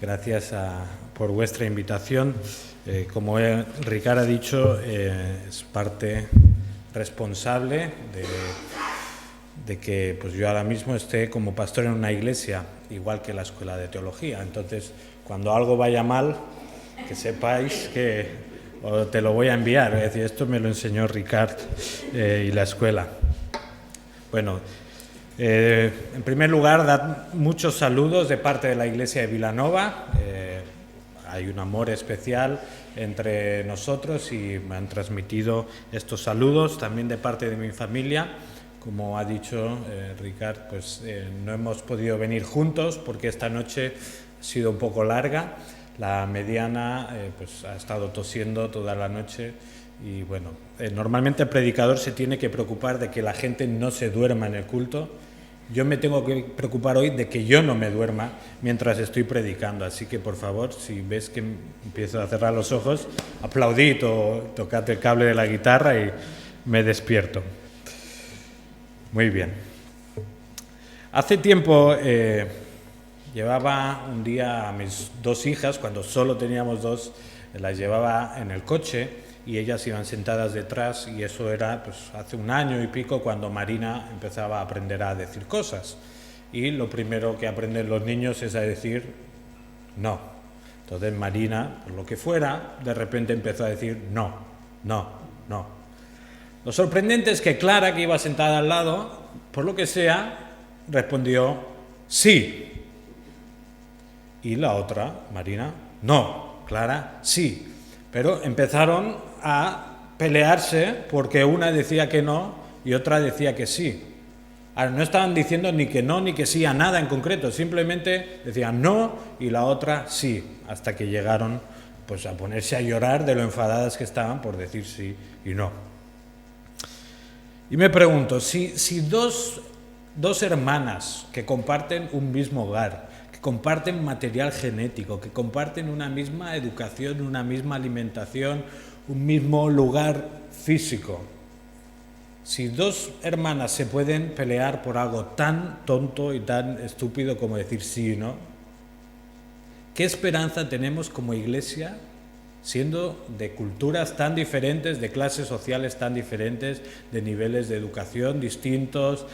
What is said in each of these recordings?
Gracias por vuestra invitación. Como Ricard ha dicho, es parte responsable de que pues yo ahora mismo esté como pastor en una iglesia, igual que la Escuela de Teología. Entonces, cuando algo vaya mal, que sepáis que te lo voy a enviar. Es decir, esto me lo enseñó Ricard y la escuela. Bueno, en primer lugar, dad muchos saludos de parte de la Iglesia de Vilanova. Hay un amor especial entre nosotros y me han transmitido estos saludos también de parte de mi familia. Como ha dicho Ricard, pues no hemos podido venir juntos porque esta noche ha sido un poco larga. La mediana pues ha estado tosiendo toda la noche y bueno, normalmente el predicador se tiene que preocupar de que la gente no se duerma en el culto. Yo me tengo que preocupar hoy de que yo no me duerma mientras estoy predicando, así que por favor, si ves que empiezo a cerrar los ojos, aplaudid o tocad el cable de la guitarra y me despierto. Muy bien. Hace tiempo llevaba un día a mis dos hijas, cuando solo teníamos dos, las llevaba en el coche y ellas iban sentadas detrás y eso era pues hace un año y pico cuando Marina empezaba a aprender a decir cosas. Y lo primero que aprenden los niños es a decir no. Entonces Marina, por lo que fuera, de repente empezó a decir no, no, no. Lo sorprendente es que Clara, que iba sentada al lado, por lo que sea, respondió sí. Y la otra, Marina, no. Clara, sí. Pero empezaron a pelearse porque una decía que no y otra decía que sí. Ahora, no estaban diciendo ni que no ni que sí a nada en concreto, simplemente decían no y la otra sí, hasta que llegaron pues a ponerse a llorar de lo enfadadas que estaban por decir sí y no. Y me pregunto, si dos hermanas que comparten un mismo hogar, que comparten material genético, que comparten una misma educación, una misma alimentación, un mismo lugar físico, si dos hermanas se pueden pelear por algo tan tonto y tan estúpido como decir sí y no, ¿qué esperanza tenemos como iglesia siendo de culturas tan diferentes, de clases sociales tan diferentes, de niveles de educación distintos,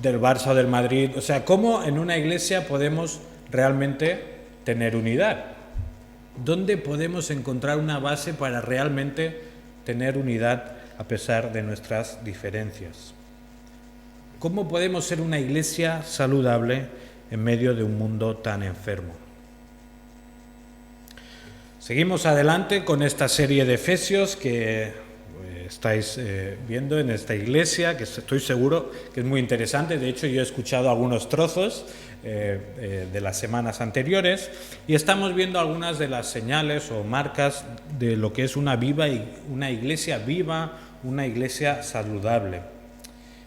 del Barça o del Madrid? O sea, ¿cómo en una iglesia podemos realmente tener unidad? ¿Dónde podemos encontrar una base para realmente tener unidad a pesar de nuestras diferencias? ¿Cómo podemos ser una iglesia saludable en medio de un mundo tan enfermo? Seguimos adelante con esta serie de Efesios que estáis viendo en esta iglesia, que estoy seguro que es muy interesante. De hecho, yo he escuchado algunos trozos de las semanas anteriores y estamos viendo algunas de las señales o marcas de lo que es una iglesia viva, una iglesia saludable.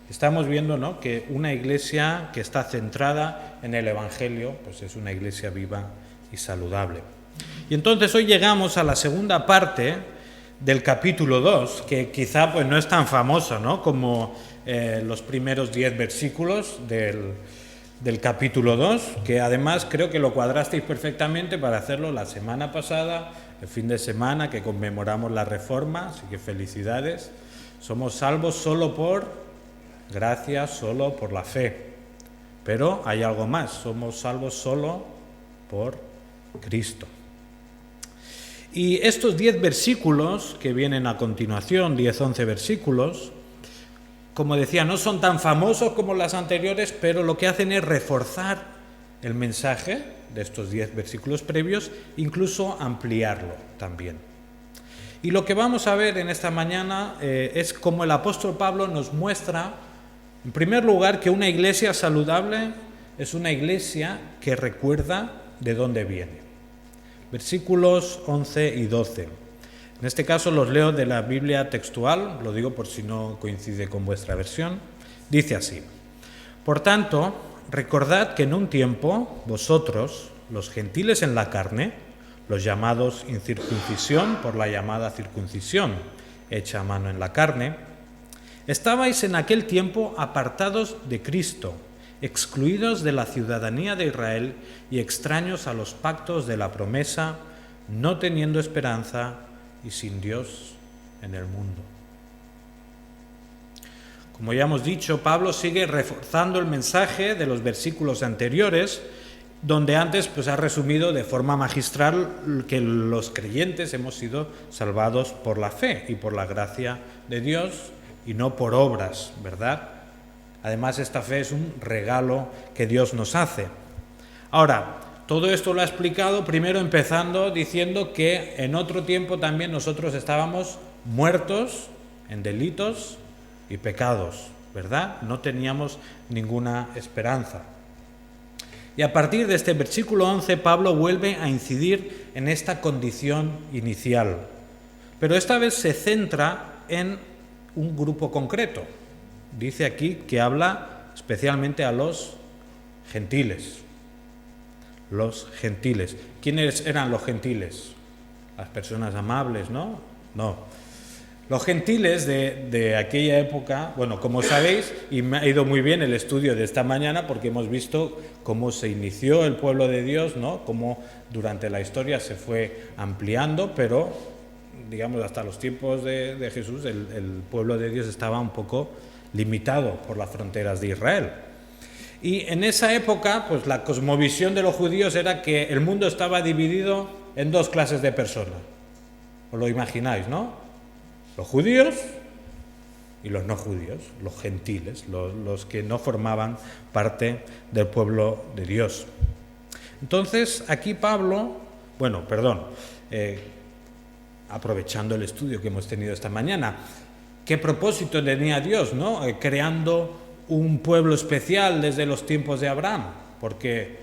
Estamos viendo, ¿no?, que una iglesia que está centrada en el Evangelio, pues es una iglesia viva y saludable. Y entonces hoy llegamos a la segunda parte del capítulo 2, que quizá pues no es tan famoso, ¿no?, como los primeros 10 versículos del capítulo 2, que además creo que lo cuadrasteis perfectamente para hacerlo la semana pasada, el fin de semana que conmemoramos la Reforma, así que felicidades. Somos salvos solo por gracia, solo por la fe, pero hay algo más, somos salvos solo por Cristo. Y estos 10 versículos que vienen a continuación, 10-11 versículos, como decía, no son tan famosos como las anteriores, pero lo que hacen es reforzar el mensaje de estos 10 versículos previos, incluso ampliarlo también. Y lo que vamos a ver en esta mañana es cómo el apóstol Pablo nos muestra, en primer lugar, que una iglesia saludable es una iglesia que recuerda de dónde viene. Versículos 11 y 12. En este caso los leo de la Biblia textual, lo digo por si no coincide con vuestra versión. Dice así: Por tanto, recordad que en un tiempo vosotros, los gentiles en la carne, los llamados incircuncisión por la llamada circuncisión, hecha a mano en la carne, estabais en aquel tiempo apartados de Cristo, excluidos de la ciudadanía de Israel y extraños a los pactos de la promesa, no teniendo esperanza y sin Dios en el mundo. Como ya hemos dicho, Pablo sigue reforzando el mensaje de los versículos anteriores, donde antes ha resumido de forma magistral que los creyentes hemos sido salvados por la fe y por la gracia de Dios y no por obras, ¿verdad? Además, esta fe es un regalo que Dios nos hace. Ahora, todo esto lo ha explicado primero empezando diciendo que en otro tiempo también nosotros estábamos muertos en delitos y pecados, ¿verdad? No teníamos ninguna esperanza. Y a partir de este versículo 11, Pablo vuelve a incidir en esta condición inicial. Pero esta vez se centra en un grupo concreto. Dice aquí que habla especialmente a los gentiles. Los gentiles. ¿Quiénes eran los gentiles? Las personas amables, ¿no? No. Los gentiles de aquella época, bueno, como sabéis, y me ha ido muy bien el estudio de esta mañana porque hemos visto cómo se inició el pueblo de Dios, ¿no? Cómo durante la historia se fue ampliando, pero, digamos, hasta los tiempos de Jesús, el pueblo de Dios estaba un poco limitado por las fronteras de Israel. Y en esa época, pues la cosmovisión de los judíos era que el mundo estaba dividido en dos clases de personas. ¿Os lo imagináis, no? Los judíos y los no judíos, los gentiles, los que no formaban parte del pueblo de Dios. Entonces, aquí Pablo, aprovechando el estudio que hemos tenido esta mañana, ¿qué propósito tenía Dios, no? Creando un pueblo especial desde los tiempos de Abraham, porque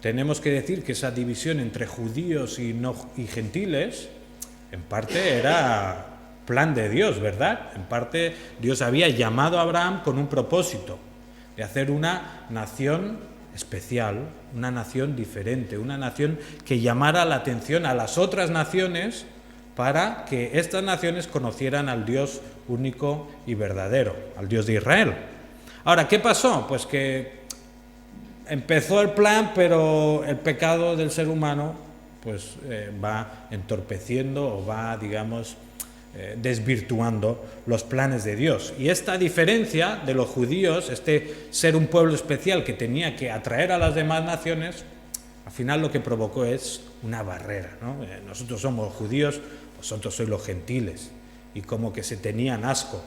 tenemos que decir que esa división entre judíos y gentiles, en parte era plan de Dios, ¿verdad? En parte Dios había llamado a Abraham con un propósito, de hacer una nación especial, una nación diferente, una nación que llamara la atención a las otras naciones para que estas naciones conocieran al Dios único y verdadero, al Dios de Israel. Ahora, ¿qué pasó? Pues que empezó el plan, pero el pecado del ser humano va entorpeciendo o va, digamos, desvirtuando los planes de Dios. Y esta diferencia de los judíos, este ser un pueblo especial que tenía que atraer a las demás naciones, al final lo que provocó es una barrera, ¿no? Nosotros somos judíos, vosotros sois los gentiles, y como que se tenían asco.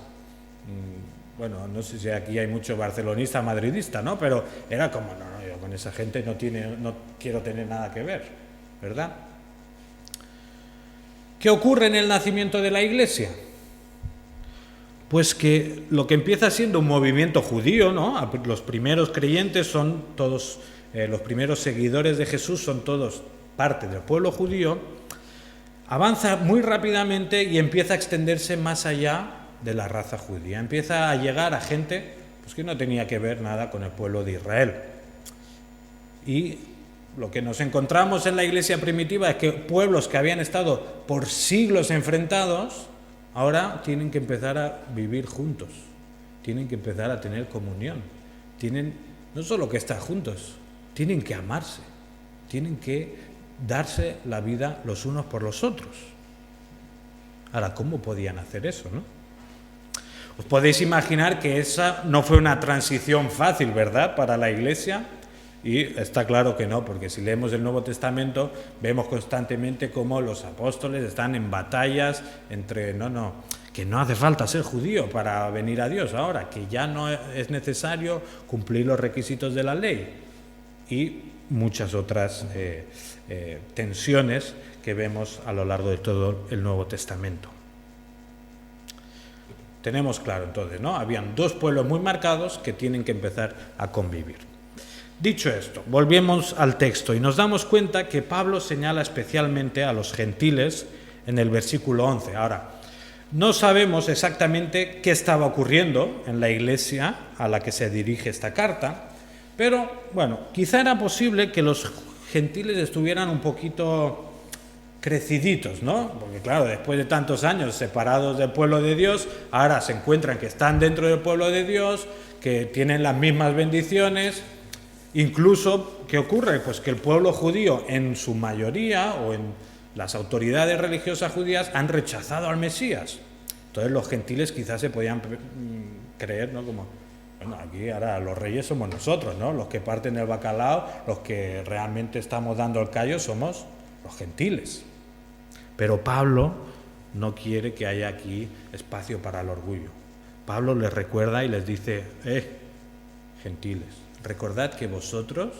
Bueno, no sé si aquí hay mucho barcelonista, madridista, ¿no? Pero era como, no, yo con esa gente no quiero tener nada que ver, ¿verdad? ¿Qué ocurre en el nacimiento de la Iglesia? Pues que lo que empieza siendo un movimiento judío, ¿no? Los primeros creyentes son todos, los primeros seguidores de Jesús son todos parte del pueblo judío, avanza muy rápidamente y empieza a extenderse más allá de la raza judía. Empieza a llegar a gente que no tenía que ver nada con el pueblo de Israel. Y lo que nos encontramos en la iglesia primitiva es que pueblos que habían estado por siglos enfrentados, ahora tienen que empezar a vivir juntos, tienen que empezar a tener comunión, tienen no solo que estar juntos, tienen que amarse, tienen que darse la vida los unos por los otros. Ahora, ¿cómo podían hacer eso, no? Os podéis imaginar que esa no fue una transición fácil, ¿verdad?, para la iglesia. Y está claro que no, porque si leemos el Nuevo Testamento vemos constantemente cómo los apóstoles están en batallas entre, que no hace falta ser judío para venir a Dios ahora, que ya no es necesario cumplir los requisitos de la ley y muchas otras tensiones que vemos a lo largo de todo el Nuevo Testamento. Tenemos claro entonces, ¿no? Habían dos pueblos muy marcados que tienen que empezar a convivir. Dicho esto, volvemos al texto y nos damos cuenta que Pablo señala especialmente a los gentiles en el versículo 11. Ahora, no sabemos exactamente qué estaba ocurriendo en la iglesia a la que se dirige esta carta, pero bueno, quizá era posible que los gentiles estuvieran un poquito creciditos, ¿no? Porque claro, después de tantos años separados del pueblo de Dios, ahora se encuentran que están dentro del pueblo de Dios, que tienen las mismas bendiciones. Incluso, ¿qué ocurre? Pues que el pueblo judío, en su mayoría, o en las autoridades religiosas judías, han rechazado al Mesías. Entonces los gentiles quizás se podían creer, ¿no? Como, bueno, aquí ahora los reyes somos nosotros, ¿no? Los que parten el bacalao, los que realmente estamos dando el callo somos los gentiles. Pero Pablo no quiere que haya aquí espacio para el orgullo. Pablo les recuerda y les dice, gentiles, recordad que vosotros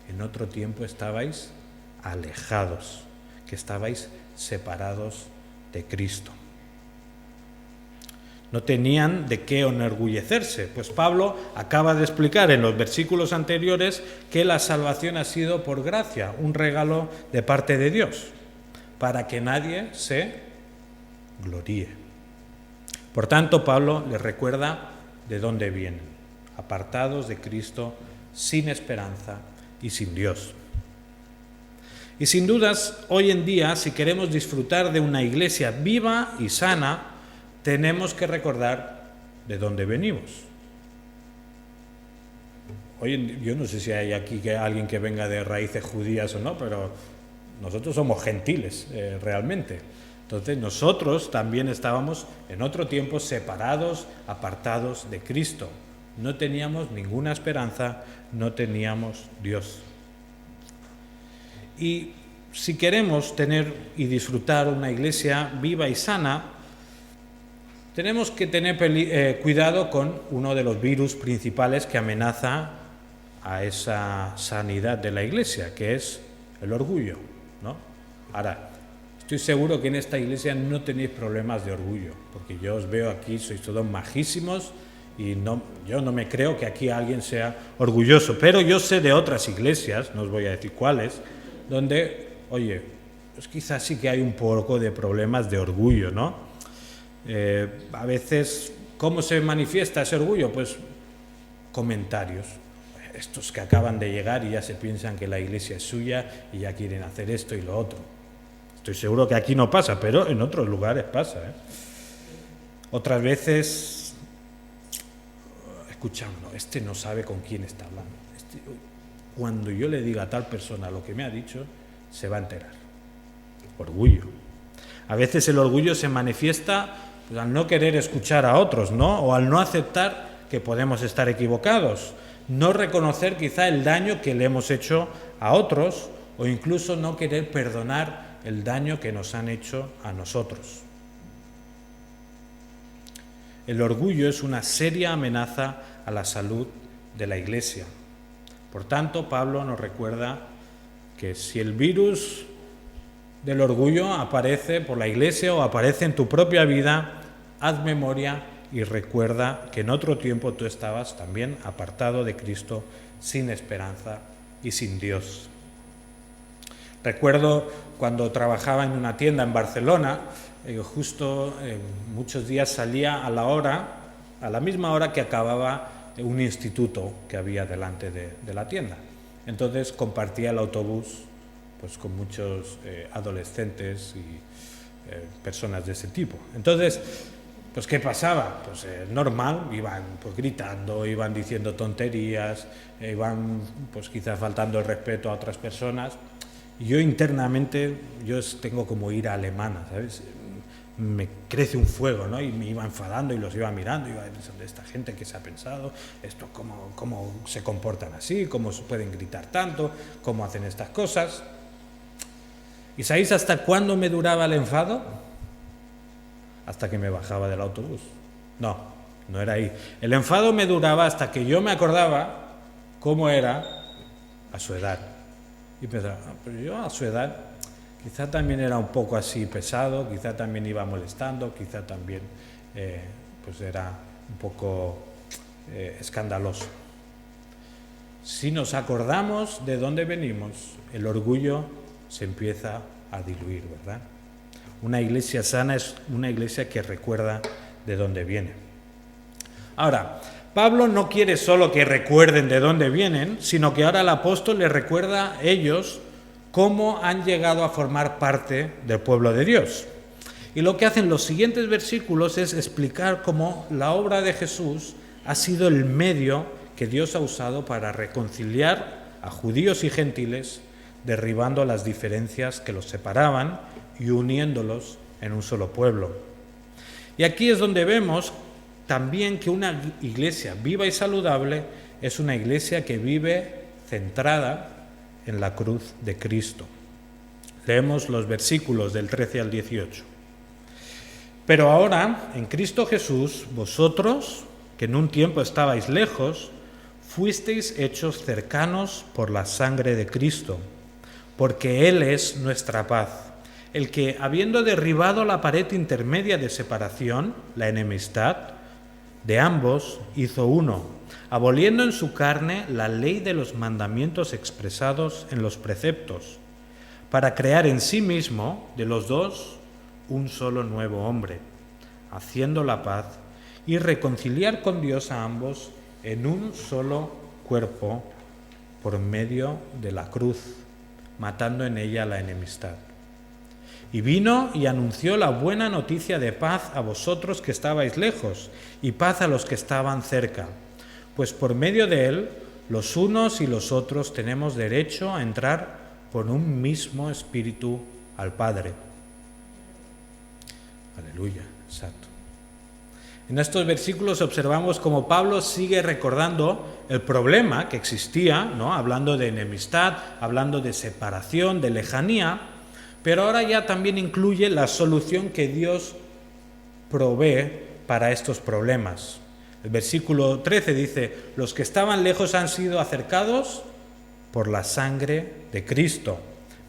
en otro tiempo estabais alejados, que estabais separados de Cristo. No tenían de qué enorgullecerse, pues Pablo acaba de explicar en los versículos anteriores que la salvación ha sido por gracia, un regalo de parte de Dios, para que nadie se gloríe. Por tanto, Pablo les recuerda de dónde vienen, apartados de Cristo, sin esperanza y sin Dios. Y sin dudas, hoy en día, si queremos disfrutar de una iglesia viva y sana, tenemos que recordar de dónde venimos. Hoy, yo no sé si hay aquí alguien que venga de raíces judías o no, pero nosotros somos gentiles realmente. Entonces nosotros también estábamos en otro tiempo separados, apartados de Cristo. No teníamos ninguna esperanza, no teníamos Dios. Y si queremos tener y disfrutar una iglesia viva y sana, tenemos que tener cuidado con uno de los virus principales que amenaza a esa sanidad de la iglesia, que es el orgullo, ¿no? Ahora, estoy seguro que en esta iglesia no tenéis problemas de orgullo, porque yo os veo aquí, sois todos majísimos y yo no me creo que aquí alguien sea orgulloso, pero yo sé de otras iglesias, no os voy a decir cuáles, donde, oye, pues quizás sí que hay un poco de problemas de orgullo, ¿no? A veces, ¿cómo se manifiesta ese orgullo? Pues comentarios. Estos que acaban de llegar y ya se piensan que la iglesia es suya y ya quieren hacer esto y lo otro. Estoy seguro que aquí no pasa, pero en otros lugares pasa, ¿eh? Otras veces escuchamos, este no sabe con quién está hablando. Cuando yo le diga a tal persona lo que me ha dicho, se va a enterar. Orgullo. A veces el orgullo se manifiesta pues, al no querer escuchar a otros, ¿no? O al no aceptar que podemos estar equivocados, no reconocer quizá el daño que le hemos hecho a otros o incluso no querer perdonar el daño que nos han hecho a nosotros. El orgullo es una seria amenaza a la salud de la Iglesia. Por tanto, Pablo nos recuerda que si el virus del orgullo aparece por la Iglesia o aparece en tu propia vida, haz memoria y recuerda que en otro tiempo tú estabas también apartado de Cristo, sin esperanza y sin Dios. Recuerdo cuando trabajaba en una tienda en Barcelona, justo muchos días salía a la misma hora que acababa un instituto que había delante de la tienda. Entonces compartía el autobús pues, con muchos adolescentes y personas de ese tipo. Entonces, pues ¿qué pasaba? Pues normal, iban pues, gritando, iban diciendo tonterías, iban pues quizás faltando el respeto a otras personas. Y yo internamente, yo tengo como ira alemana, ¿sabes? Me crece un fuego, ¿no? Y me iba enfadando y los iba mirando, iba pensando, esta gente que se ha pensado, esto cómo se comportan así, cómo pueden gritar tanto, cómo hacen estas cosas. ¿Y sabéis hasta cuándo me duraba el enfado? Hasta que me bajaba del autobús. No era ahí. El enfado me duraba hasta que yo me acordaba cómo era a su edad. Y pensaba, pero yo a su edad quizá también era un poco así pesado, quizá también iba molestando, quizá también pues era un poco escandaloso. Si nos acordamos de dónde venimos, el orgullo se empieza a diluir, ¿verdad? Una iglesia sana es una iglesia que recuerda de dónde viene. Ahora, Pablo no quiere solo que recuerden de dónde vienen, sino que ahora el apóstol les recuerda a ellos cómo han llegado a formar parte del pueblo de Dios. Y lo que hacen los siguientes versículos es explicar cómo la obra de Jesús ha sido el medio que Dios ha usado para reconciliar a judíos y gentiles, derribando las diferencias que los separaban y uniéndolos en un solo pueblo. Y aquí es donde vemos también que una iglesia viva y saludable es una iglesia que vive centrada en la cruz de Cristo. Leemos los versículos del 13 al 18. Pero ahora, en Cristo Jesús, vosotros, que en un tiempo estabais lejos, fuisteis hechos cercanos por la sangre de Cristo, porque Él es nuestra paz, el que, habiendo derribado la pared intermedia de separación, la enemistad, de ambos hizo uno, aboliendo en su carne la ley de los mandamientos expresados en los preceptos, para crear en sí mismo, de los dos, un solo nuevo hombre, haciendo la paz y reconciliar con Dios a ambos en un solo cuerpo por medio de la cruz, matando en ella la enemistad. Y vino y anunció la buena noticia de paz a vosotros que estabais lejos, y paz a los que estaban cerca, pues por medio de él los unos y los otros tenemos derecho a entrar por un mismo espíritu al Padre. Aleluya, exacto. En estos versículos observamos cómo Pablo sigue recordando el problema que existía, ¿no? Hablando de enemistad, hablando de separación, de lejanía, pero ahora ya también incluye la solución que Dios provee para estos problemas. El versículo 13 dice: los que estaban lejos han sido acercados por la sangre de Cristo.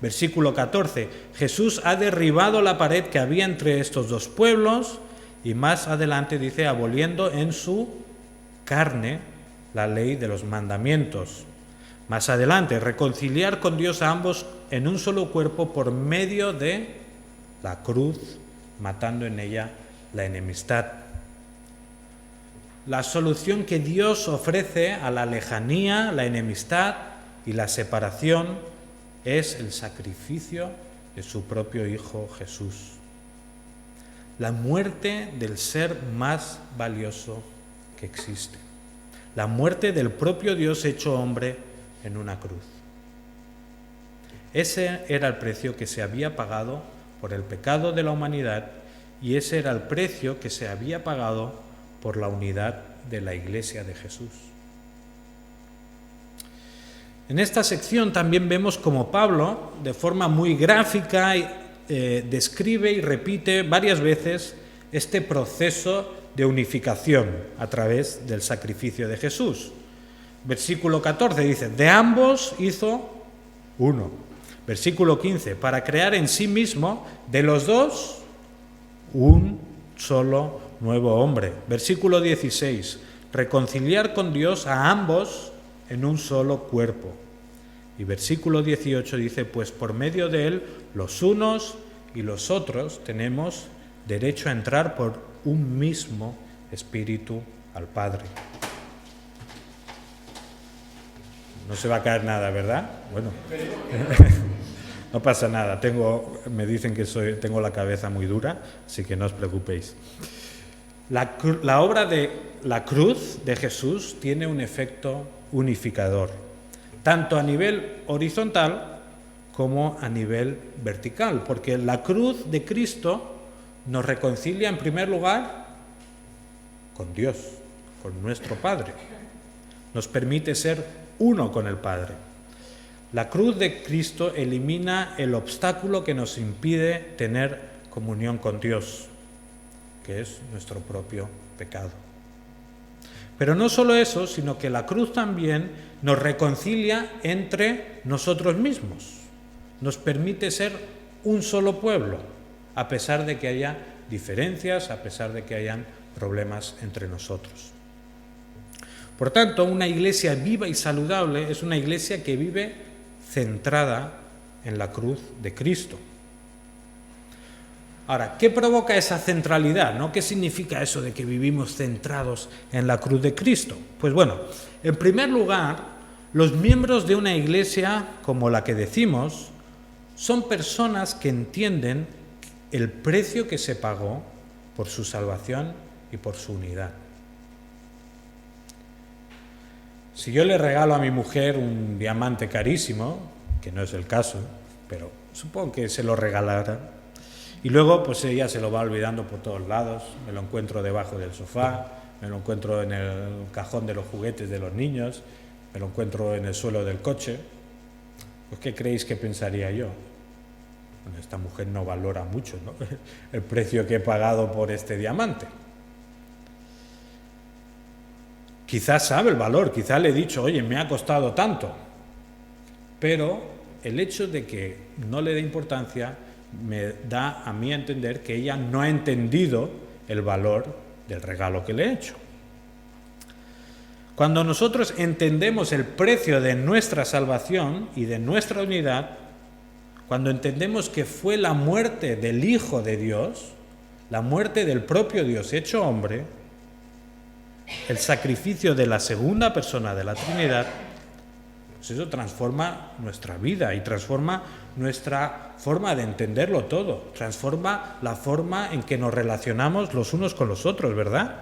Versículo 14, Jesús ha derribado la pared que había entre estos dos pueblos, y más adelante dice, aboliendo en su carne la ley de los mandamientos. Más adelante, reconciliar con Dios a ambos en un solo cuerpo por medio de la cruz, matando en ella la enemistad. La solución que Dios ofrece a la lejanía, la enemistad y la separación es el sacrificio de su propio Hijo Jesús. La muerte del ser más valioso que existe. La muerte del propio Dios hecho hombre en una cruz. Ese era el precio que se había pagado por el pecado de la humanidad, y ese era el precio que se había pagado por la unidad de la Iglesia de Jesús. En esta sección también vemos cómo Pablo, de forma muy gráfica, describe y repite varias veces este proceso de unificación a través del sacrificio de Jesús. Versículo 14 dice, de ambos hizo uno. Versículo 15, para crear en sí mismo de los dos un solo nuevo hombre. Versículo 16, reconciliar con Dios a ambos en un solo cuerpo. Y versículo 18 dice, pues por medio de él los unos y los otros tenemos derecho a entrar por un mismo espíritu al Padre. No se va a caer nada, ¿verdad? Bueno, no pasa nada. Me dicen que tengo la cabeza muy dura, así que no os preocupéis. La obra de la cruz de Jesús tiene un efecto unificador, tanto a nivel horizontal como a nivel vertical, porque la cruz de Cristo nos reconcilia en primer lugar con Dios, con nuestro Padre. Nos permite ser uno con el Padre. La cruz de Cristo elimina el obstáculo que nos impide tener comunión con Dios, que es nuestro propio pecado. Pero no solo eso, sino que la cruz también nos reconcilia entre nosotros mismos. Nos permite ser un solo pueblo, a pesar de que haya diferencias, a pesar de que hayan problemas entre nosotros. Por tanto, una iglesia viva y saludable es una iglesia que vive centrada en la cruz de Cristo. Ahora, ¿qué provoca esa centralidad, ¿no? ¿Qué significa eso de que vivimos centrados en la cruz de Cristo? Pues bueno, en primer lugar, los miembros de una iglesia como la que decimos son personas que entienden el precio que se pagó por su salvación y por su unidad. Si yo le regalo a mi mujer un diamante carísimo, que no es el caso, pero supongo que se lo regalara, y luego pues ella se lo va olvidando por todos lados, me lo encuentro debajo del sofá, me lo encuentro en el cajón de los juguetes de los niños, me lo encuentro en el suelo del coche, pues ¿qué creéis que pensaría yo? Bueno, esta mujer no valora mucho, ¿no? El precio que he pagado por este diamante. Quizás sabe el valor, quizás le he dicho, oye, me ha costado tanto, pero el hecho de que no le dé importancia me da a mí a entender que ella no ha entendido el valor del regalo que le he hecho. Cuando nosotros entendemos el precio de nuestra salvación y de nuestra unidad, cuando entendemos que fue la muerte del Hijo de Dios, la muerte del propio Dios hecho hombre, el sacrificio de la segunda persona de la Trinidad, pues eso transforma nuestra vida y transforma nuestra forma de entenderlo todo, transforma la forma en que nos relacionamos los unos con los otros, ¿verdad?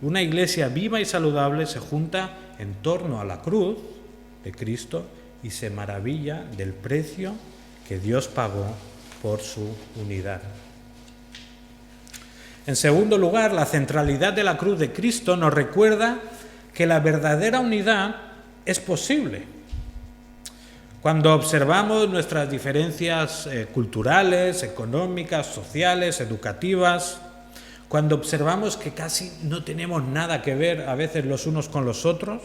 Una iglesia viva y saludable se junta en torno a la cruz de Cristo y se maravilla del precio que Dios pagó por su unidad. En segundo lugar, la centralidad de la cruz de Cristo nos recuerda que la verdadera unidad es posible. Cuando observamos nuestras diferencias culturales, económicas, sociales, educativas, cuando observamos que casi no tenemos nada que ver a veces los unos con los otros,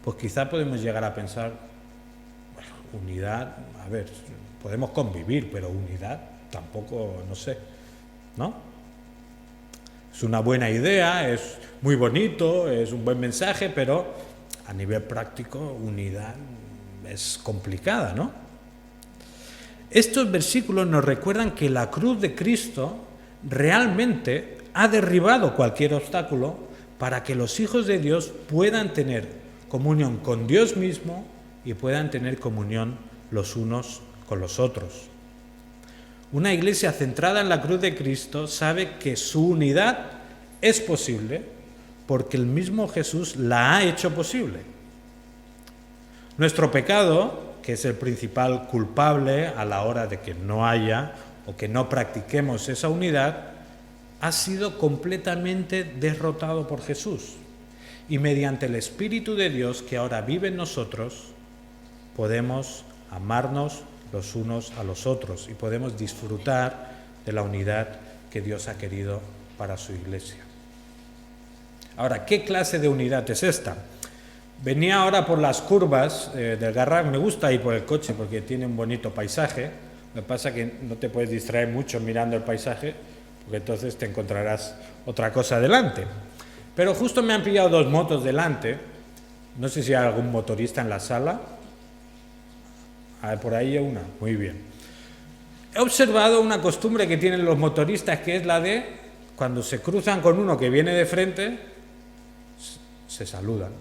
pues quizá podemos llegar a pensar, bueno, unidad, a ver, podemos convivir, pero unidad tampoco, no sé, ¿no? Es una buena idea, es muy bonito, es un buen mensaje, pero a nivel práctico, unidad es complicada, ¿no? Estos versículos nos recuerdan que la cruz de Cristo realmente ha derribado cualquier obstáculo para que los hijos de Dios puedan tener comunión con Dios mismo y puedan tener comunión los unos con los otros. Una iglesia centrada en la cruz de Cristo sabe que su unidad es posible porque el mismo Jesús la ha hecho posible. Nuestro pecado, que es el principal culpable a la hora de que no haya o que no practiquemos esa unidad, ha sido completamente derrotado por Jesús. Y mediante el Espíritu de Dios que ahora vive en nosotros, podemos amarnos los unos a los otros y podemos disfrutar de la unidad que Dios ha querido para su iglesia. Ahora, ¿qué clase de unidad es esta? Venía ahora por las curvas del Garraf, me gusta ir por el coche porque tiene un bonito paisaje, lo que pasa es que no te puedes distraer mucho mirando el paisaje porque entonces te encontrarás otra cosa delante. Pero justo me han pillado dos motos delante, no sé si hay algún motorista en la sala. A ver, por ahí hay una, muy bien. He observado una costumbre que tienen los motoristas, que es la de, cuando se cruzan con uno que viene de frente, se saludan.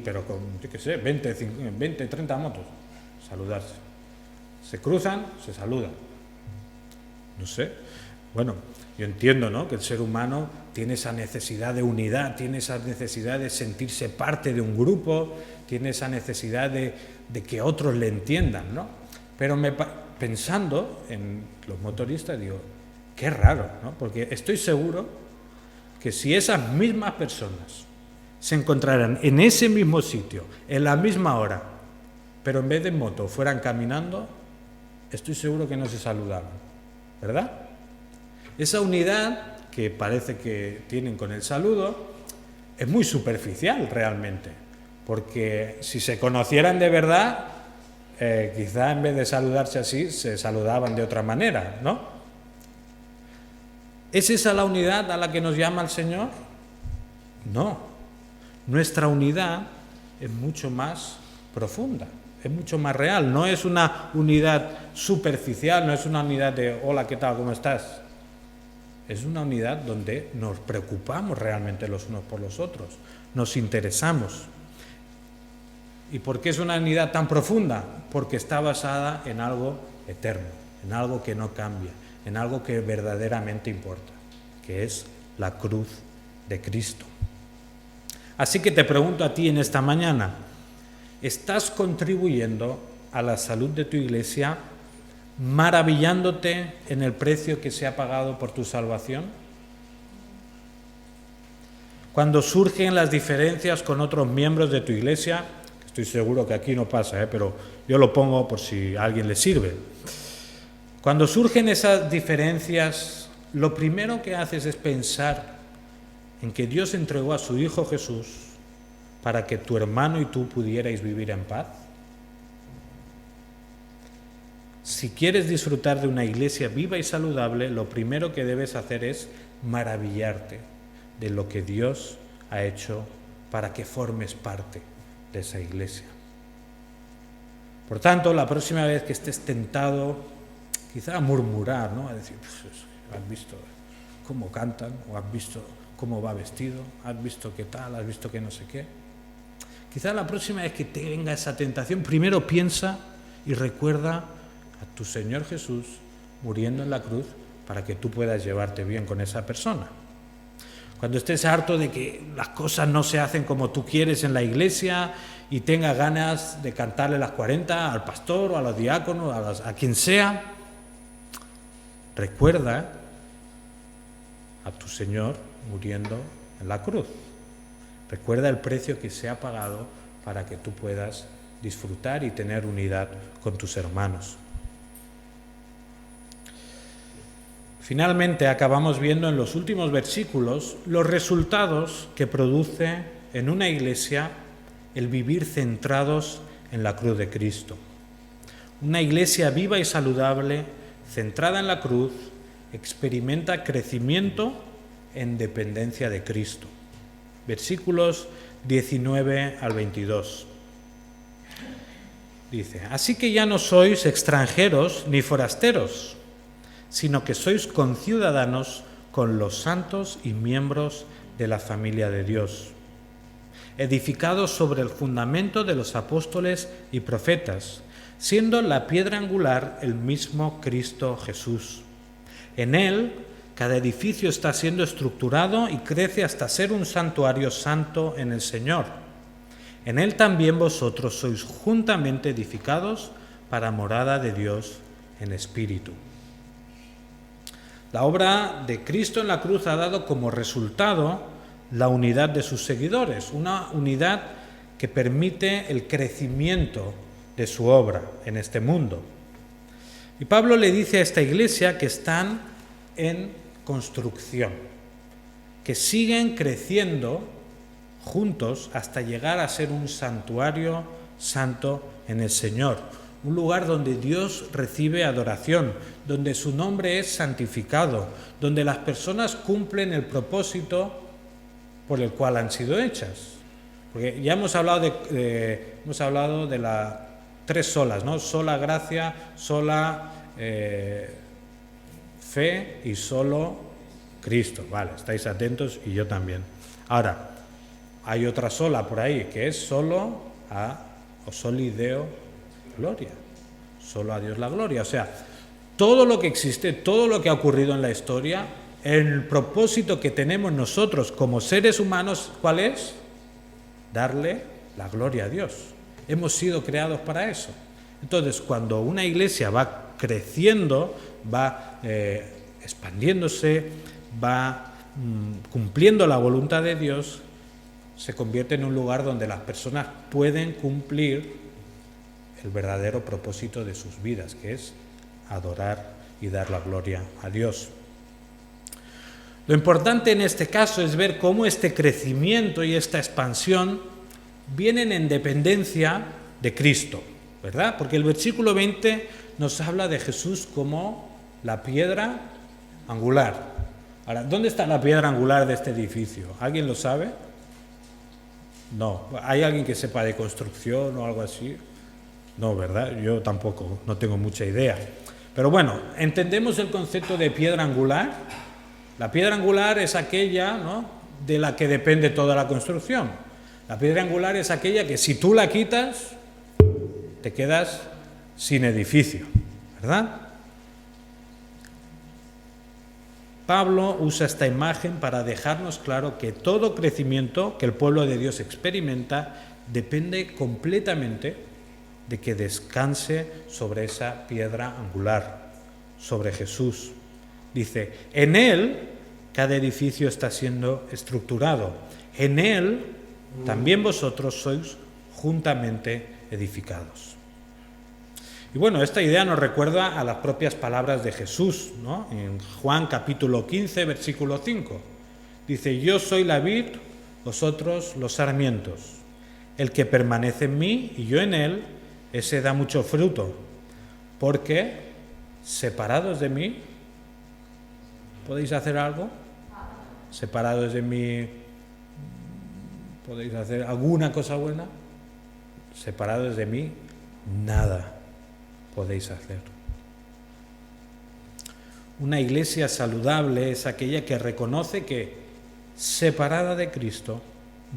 Pero con, yo qué sé, 20, 30 motos, saludarse. Se cruzan, se saludan. No sé, bueno, yo entiendo, ¿no?, que el ser humano tiene esa necesidad de unidad, tiene esa necesidad de sentirse parte de un grupo, tiene esa necesidad de que otros le entiendan, ¿no? Pero pensando en los motoristas, digo, qué raro, ¿no? Porque estoy seguro que si esas mismas personas se encontraran en ese mismo sitio, en la misma hora, pero en vez de en moto fueran caminando, estoy seguro que no se saludaban, ¿verdad? Esa unidad que parece que tienen con el saludo es muy superficial realmente, porque si se conocieran de verdad, quizá en vez de saludarse así, se saludaban de otra manera, ¿no? ¿Es esa la unidad a la que nos llama el Señor? No. Nuestra unidad es mucho más profunda, es mucho más real, no es una unidad superficial, no es una unidad de hola, ¿qué tal? ¿Cómo estás? Es una unidad donde nos preocupamos realmente los unos por los otros, nos interesamos. ¿Y por qué es una unidad tan profunda? Porque está basada en algo eterno, en algo que no cambia, en algo que verdaderamente importa, que es la cruz de Cristo. Así que te pregunto a ti en esta mañana, ¿estás contribuyendo a la salud de tu iglesia maravillándote en el precio que se ha pagado por tu salvación? Cuando surgen las diferencias con otros miembros de tu iglesia, estoy seguro que aquí no pasa, pero yo lo pongo por si a alguien le sirve. Cuando surgen esas diferencias, lo primero que haces es pensar en que Dios entregó a su Hijo Jesús para que tu hermano y tú pudierais vivir en paz. Si quieres disfrutar de una iglesia viva y saludable, lo primero que debes hacer es maravillarte de lo que Dios ha hecho para que formes parte de esa iglesia. Por tanto, la próxima vez que estés tentado, quizá a murmurar, ¿no? A decir, pues, ¿has visto cómo cantan? ¿O has visto cómo va vestido? ¿Has visto qué tal? ¿Has visto qué no sé qué? Quizá la próxima vez que te venga esa tentación, primero piensa y recuerda a tu Señor Jesús muriendo en la cruz para que tú puedas llevarte bien con esa persona. Cuando estés harto de que las cosas no se hacen como tú quieres en la iglesia y tengas ganas de cantarle las 40 al pastor o a los diáconos, a quien sea, recuerda a tu Señor muriendo en la cruz. Recuerda el precio que se ha pagado para que tú puedas disfrutar y tener unidad con tus hermanos. Finalmente, acabamos viendo en los últimos versículos los resultados que produce en una iglesia el vivir centrados en la cruz de Cristo. Una iglesia viva y saludable, centrada en la cruz, experimenta crecimiento en dependencia de Cristo. Versículos 19 al 22. Dice, así que ya no sois extranjeros ni forasteros, sino que sois conciudadanos con los santos y miembros de la familia de Dios, edificados sobre el fundamento de los apóstoles y profetas, siendo la piedra angular el mismo Cristo Jesús. En él, cada edificio está siendo estructurado y crece hasta ser un santuario santo en el Señor. En él también vosotros sois juntamente edificados para morada de Dios en espíritu. La obra de Cristo en la cruz ha dado como resultado la unidad de sus seguidores, una unidad que permite el crecimiento de su obra en este mundo. Y Pablo le dice a esta iglesia que están en construcción, que siguen creciendo juntos hasta llegar a ser un santuario santo en el Señor, un lugar donde Dios recibe adoración, donde su nombre es santificado, donde las personas cumplen el propósito por el cual han sido hechas. Porque ya hemos hablado de las tres solas, ¿no? Sola gracia, sola fe y solo Cristo. Vale, estáis atentos y yo también. Ahora, hay otra sola por ahí, que es solo o soli Deo gloria. Solo a Dios la gloria. O sea, todo lo que existe, todo lo que ha ocurrido en la historia, el propósito que tenemos nosotros como seres humanos, ¿cuál es? Darle la gloria a Dios. Hemos sido creados para eso. Entonces, cuando una iglesia va creciendo, va expandiéndose, va cumpliendo la voluntad de Dios, se convierte en un lugar donde las personas pueden cumplir el verdadero propósito de sus vidas, que es adorar y dar la gloria a Dios. Lo importante en este caso es ver cómo este crecimiento y esta expansión vienen en dependencia de Cristo, ¿verdad? Porque el versículo 20 nos habla de Jesús como la piedra angular. Ahora, ¿dónde está la piedra angular de este edificio? ¿Alguien lo sabe? No. ¿Hay alguien que sepa de construcción o algo así? No, ¿verdad? Yo tampoco, no tengo mucha idea. Pero bueno, entendemos el concepto de piedra angular. La piedra angular es aquella, ¿no?, de la que depende toda la construcción. La piedra angular es aquella que si tú la quitas, te quedas sin edificio, ¿verdad? Pablo usa esta imagen para dejarnos claro que todo crecimiento que el pueblo de Dios experimenta depende completamente de que descanse sobre esa piedra angular, sobre Jesús. Dice, en Él cada edificio está siendo estructurado. En Él también vosotros sois juntamente edificados. Y bueno, esta idea nos recuerda a las propias palabras de Jesús, ¿no? En Juan capítulo 15, versículo 5. Dice, yo soy la vid, vosotros los sarmientos. El que permanece en mí y yo en él, ese da mucho fruto. Porque separados de mí, ¿podéis hacer algo? Separados de mí, ¿podéis hacer alguna cosa buena? Separados de mí, nada podéis hacer. Una iglesia saludable es aquella que reconoce que, separada de Cristo,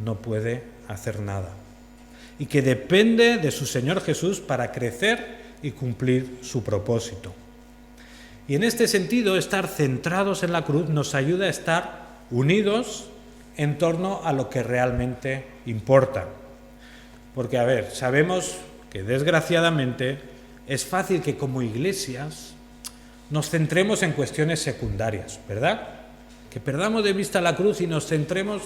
no puede hacer nada y que depende de su Señor Jesús para crecer y cumplir su propósito. Y en este sentido, estar centrados en la cruz nos ayuda a estar unidos en torno a lo que realmente importa. Porque, a ver, sabemos que desgraciadamente es fácil que como iglesias nos centremos en cuestiones secundarias, ¿verdad? Que perdamos de vista la cruz y nos centremos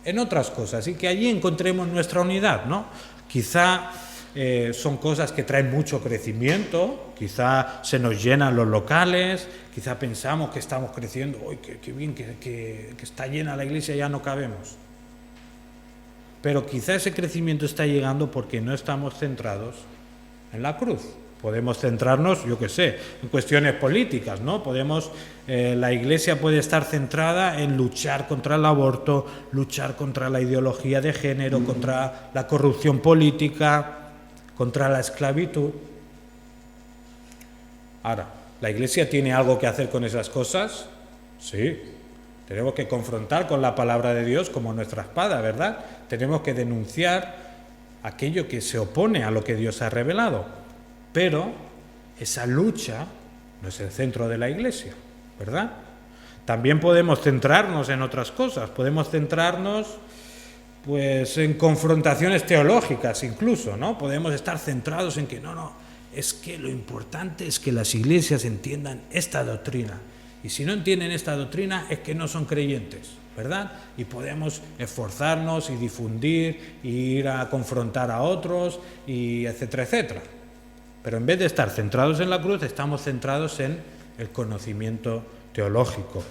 en otras cosas y que allí encontremos nuestra unidad, ¿no? Quizá son cosas que traen mucho crecimiento, quizá se nos llenan los locales, quizá pensamos que estamos creciendo, ¡ay, qué bien, que está llena la iglesia, ya no cabemos! Pero quizá ese crecimiento está llegando porque no estamos centrados en la cruz. Podemos centrarnos, yo qué sé, en cuestiones políticas, ¿no? La Iglesia puede estar centrada en luchar contra el aborto, luchar contra la ideología de género, contra la corrupción política, contra la esclavitud. Ahora, ¿la Iglesia tiene algo que hacer con esas cosas? Sí. Tenemos que confrontar con la palabra de Dios como nuestra espada, ¿verdad? Tenemos que denunciar aquello que se opone a lo que Dios ha revelado. Pero esa lucha no es el centro de la Iglesia, ¿verdad? También podemos centrarnos en otras cosas, podemos centrarnos pues en confrontaciones teológicas incluso, ¿no? Podemos estar centrados en que no, es que lo importante es que las iglesias entiendan esta doctrina. Y si no entienden esta doctrina es que no son creyentes, ¿verdad? Y podemos esforzarnos y difundir, y ir a confrontar a otros, y etcétera, etcétera. Pero en vez de estar centrados en la cruz, estamos centrados en el conocimiento teológico.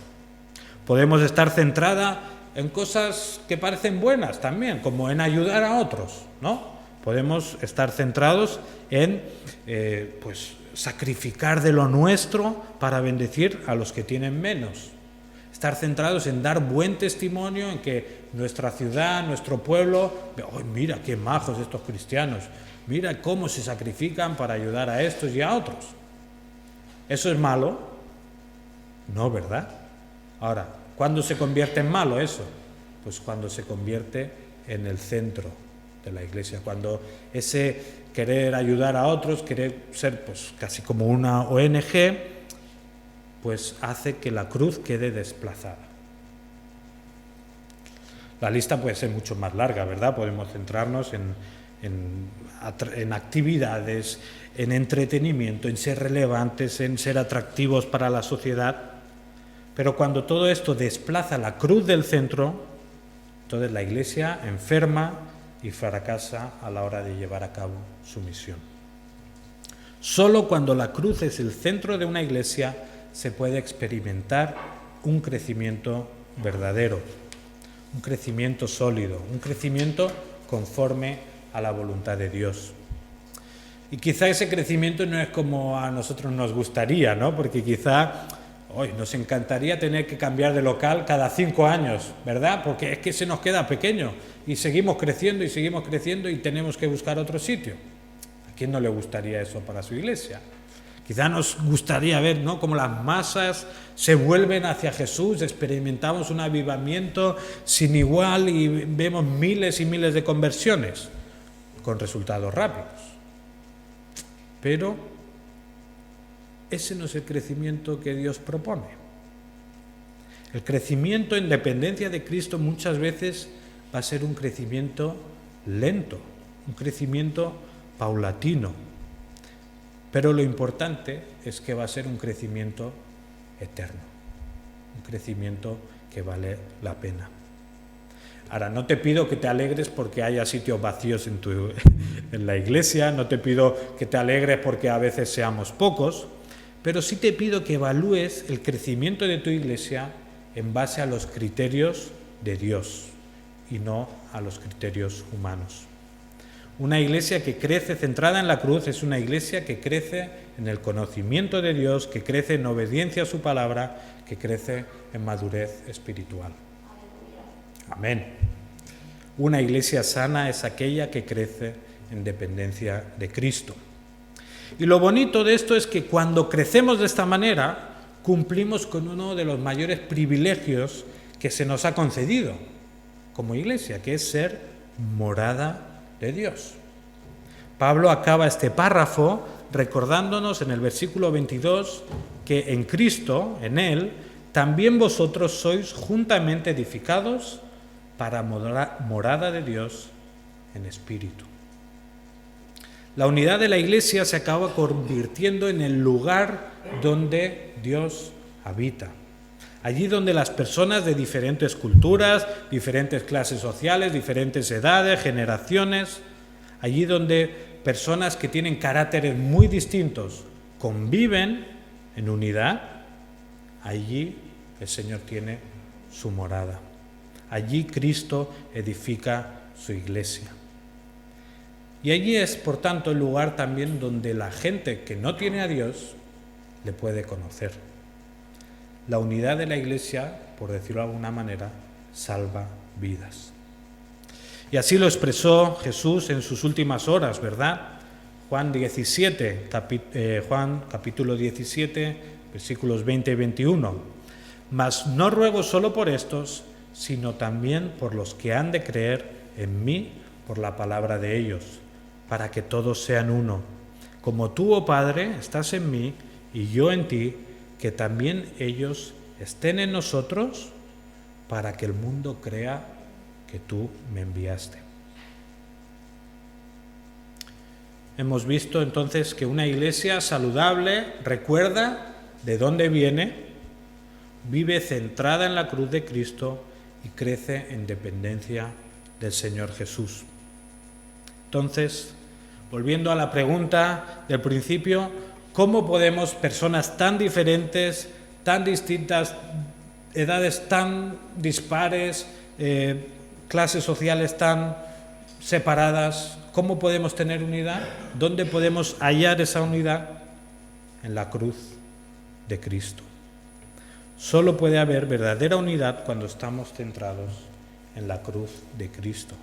Podemos estar centrada en cosas que parecen buenas también, como en ayudar a otros, ¿no? Podemos estar centrados en sacrificar de lo nuestro para bendecir a los que tienen menos. Estar centrados en dar buen testimonio, en que nuestra ciudad, nuestro pueblo, ¡oh, mira qué majos estos cristianos! Mira cómo se sacrifican para ayudar a estos y a otros. ¿Eso es malo? No, ¿verdad? Ahora, ¿cuándo se convierte en malo eso? Pues cuando se convierte en el centro de la iglesia, cuando ese querer ayudar a otros, querer ser pues casi como una ONG, pues hace que la cruz quede desplazada. La lista puede ser mucho más larga, ¿verdad? Podemos centrarnos en actividades, en entretenimiento, en ser relevantes, en ser atractivos para la sociedad. Pero cuando todo esto desplaza la cruz del centro, entonces la Iglesia enferma y fracasa a la hora de llevar a cabo su misión. Solo cuando la cruz es el centro de una Iglesia se puede experimentar un crecimiento verdadero, un crecimiento sólido, un crecimiento conforme a la voluntad de Dios. Y quizá ese crecimiento no es como a nosotros nos gustaría, ¿no? Porque quizá hoy nos encantaría tener que cambiar de local cada 5 años, ¿verdad? Porque es que se nos queda pequeño y seguimos creciendo y tenemos que buscar otro sitio. ¿A quién no le gustaría eso para su iglesia? Quizá nos gustaría ver, ¿no?, cómo las masas se vuelven hacia Jesús, experimentamos un avivamiento sin igual y vemos miles y miles de conversiones con resultados rápidos. Pero ese no es el crecimiento que Dios propone. El crecimiento en dependencia de Cristo muchas veces va a ser un crecimiento lento, un crecimiento paulatino, pero lo importante es que va a ser un crecimiento eterno, un crecimiento que vale la pena. Ahora, no te pido que te alegres porque haya sitios vacíos en la iglesia, no te pido que te alegres porque a veces seamos pocos, pero sí te pido que evalúes el crecimiento de tu iglesia en base a los criterios de Dios y no a los criterios humanos. Una iglesia que crece centrada en la cruz es una iglesia que crece en el conocimiento de Dios, que crece en obediencia a su palabra, que crece en madurez espiritual. Amén. Una iglesia sana es aquella que crece en dependencia de Cristo. Y lo bonito de esto es que cuando crecemos de esta manera, cumplimos con uno de los mayores privilegios que se nos ha concedido como iglesia, que es ser morada de Dios. Pablo acaba este párrafo recordándonos en el versículo 22 que en Cristo, en Él, también vosotros sois juntamente edificados para morada de Dios en espíritu. La unidad de la iglesia se acaba convirtiendo en el lugar donde Dios habita. Allí donde las personas de diferentes culturas, diferentes clases sociales, diferentes edades, generaciones, allí donde personas que tienen caracteres muy distintos conviven en unidad, allí el Señor tiene su morada. Allí Cristo edifica su iglesia. Y allí es, por tanto, el lugar también donde la gente que no tiene a Dios le puede conocer. La unidad de la iglesia, por decirlo de alguna manera, salva vidas. Y así lo expresó Jesús en sus últimas horas, ¿verdad? Juan capítulo 17, versículos 20 y 21. Mas no ruego solo por estos, sino también por los que han de creer en mí por la palabra de ellos, para que todos sean uno. Como tú, oh Padre, estás en mí y yo en ti, que también ellos estén en nosotros, para que el mundo crea que tú me enviaste. Hemos visto entonces que una iglesia saludable recuerda de dónde viene, vive centrada en la cruz de Cristo y crece en dependencia del Señor Jesús. Entonces, volviendo a la pregunta del principio, ¿cómo podemos personas tan diferentes, tan distintas, edades tan dispares, clases sociales tan separadas, cómo podemos tener unidad? ¿Dónde podemos hallar esa unidad? En la cruz de Cristo. Solo puede haber verdadera unidad cuando estamos centrados en la cruz de Cristo.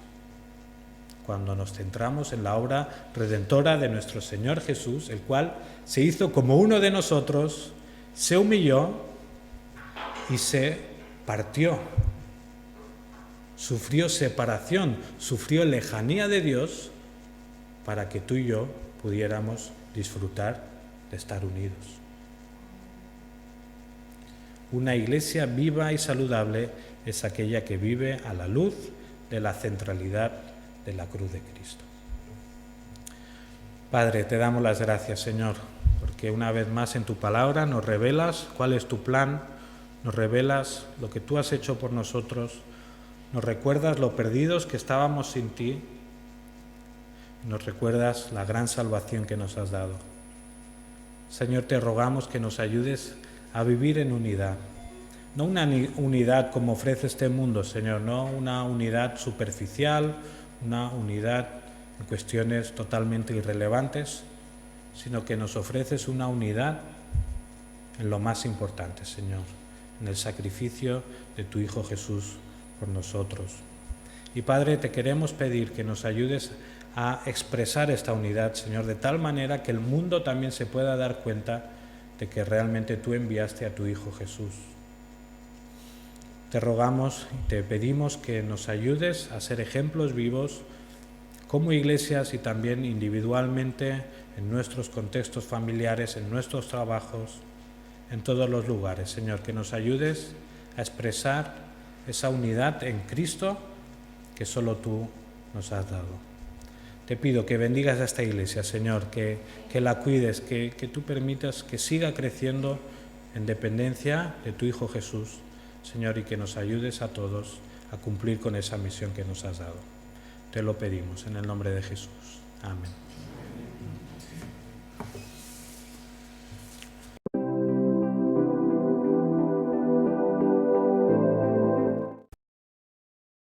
Cuando nos centramos en la obra redentora de nuestro Señor Jesús, el cual se hizo como uno de nosotros, se humilló y se partió. Sufrió separación, sufrió lejanía de Dios para que tú y yo pudiéramos disfrutar de estar unidos. Una iglesia viva y saludable es aquella que vive a la luz de la centralidad de la cruz de Cristo. Padre, te damos las gracias, Señor, porque una vez más en tu palabra nos revelas cuál es tu plan, nos revelas lo que tú has hecho por nosotros, nos recuerdas lo perdidos que estábamos sin ti, nos recuerdas la gran salvación que nos has dado. Señor, te rogamos que nos ayudes a vivir en unidad, no una unidad como ofrece este mundo, Señor, no una unidad superficial, una unidad en cuestiones totalmente irrelevantes, sino que nos ofreces una unidad en lo más importante, Señor, en el sacrificio de tu Hijo Jesús por nosotros. Y Padre, te queremos pedir que nos ayudes a expresar esta unidad, Señor, de tal manera que el mundo también se pueda dar cuenta de que realmente tú enviaste a tu Hijo Jesús. Te rogamos y te pedimos que nos ayudes a ser ejemplos vivos como iglesias y también individualmente en nuestros contextos familiares, en nuestros trabajos, en todos los lugares. Señor, que nos ayudes a expresar esa unidad en Cristo que solo tú nos has dado. Te pido que bendigas a esta iglesia, Señor, que la cuides, que tú permitas que siga creciendo en dependencia de tu Hijo Jesús, Señor, y que nos ayudes a todos a cumplir con esa misión que nos has dado. Te lo pedimos en el nombre de Jesús. Amén.